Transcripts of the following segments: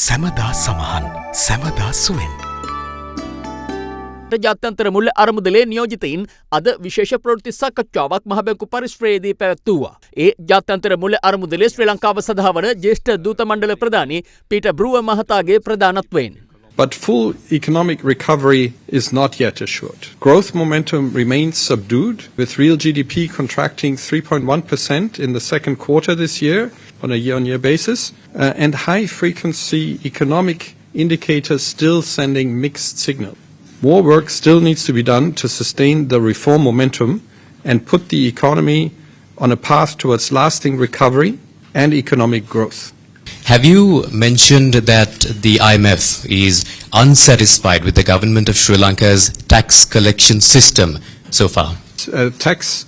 සැමදා සමහන් සැමදා සුවෙන් ජාත්‍යන්තර මුල්ල අරමුදලේ නියෝජිතයින් අද විශේෂ ප්‍රවෘත්ති සාකච්ඡාවක් මහ බැංකු පරිශ්‍රයේදී පැවැත්වුවා. ඒ ජාත්‍යන්තර මුල්ල අරමුදලේ ශ්‍රී ලංකාව සඳහා වන ජ්‍යෙෂ්ඨ දූත මණ්ඩල ප්‍රධානී පීටර් බෲවර් මහතාගේ ප්‍රධානත්වයෙන්. But full economic recovery is not yet assured. Growth momentum remains subdued, with real GDP contracting 3.1% in the second quarter this year on a year-on-year basis, and high-frequency economic indicators still sending mixed signals. More work still needs to be done to sustain the reform momentum and put the economy on a path towards lasting recovery and economic growth. Have you mentioned that the IMF is unsatisfied with the government of Sri Lanka's tax collection system so far? Tax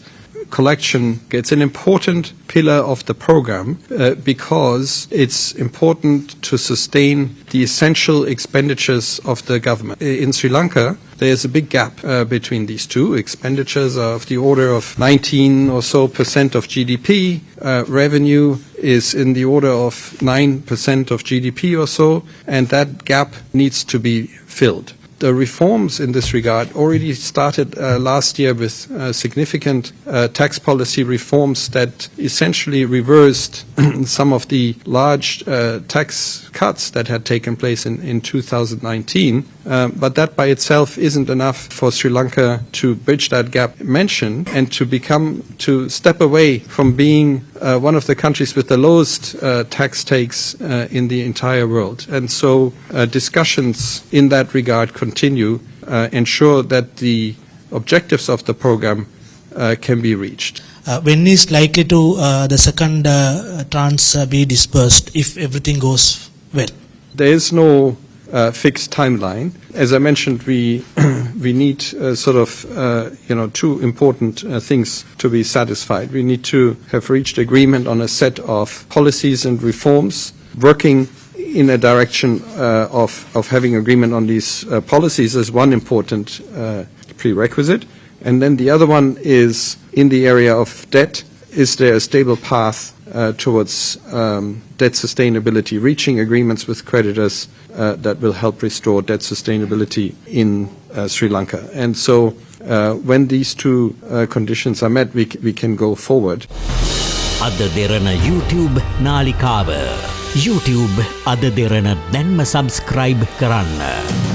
collection gets an important pillar of the program because it's important to sustain the essential expenditures of the government. In Sri Lanka, there's a big gap between these two. Expenditures are of the order of 19% or so of GDP. Revenue is in the order of 9% of GDP or so, and that gap needs to be filled. The reforms in this regard already started last year with significant tax policy reforms that essentially reversed some of the large tax cuts that had taken place in 2019. But that by itself isn't enough for Sri Lanka to bridge that gap mentioned and to step away from being one of the countries with the lowest tax takes in the entire world. And so discussions in that regard continue, ensure that the objectives of the program can be reached. When is likely to the second tranche be dispersed if everything goes well? There is no fixed timeline. As I mentioned, we need two important things to be satisfied. We need to have reached agreement on a set of policies and reforms, working in a direction of having agreement on these policies as one important prerequisite. And then the other one is in the area of debt. Is there a stable path towards debt sustainability, reaching agreements with creditors that will help restore debt sustainability in Sri Lanka? And so when these two conditions are met, we can go forward. AdaDerana YouTube නාලිකාව YouTube AdaDerana දැන්ම subscribe කරන්න.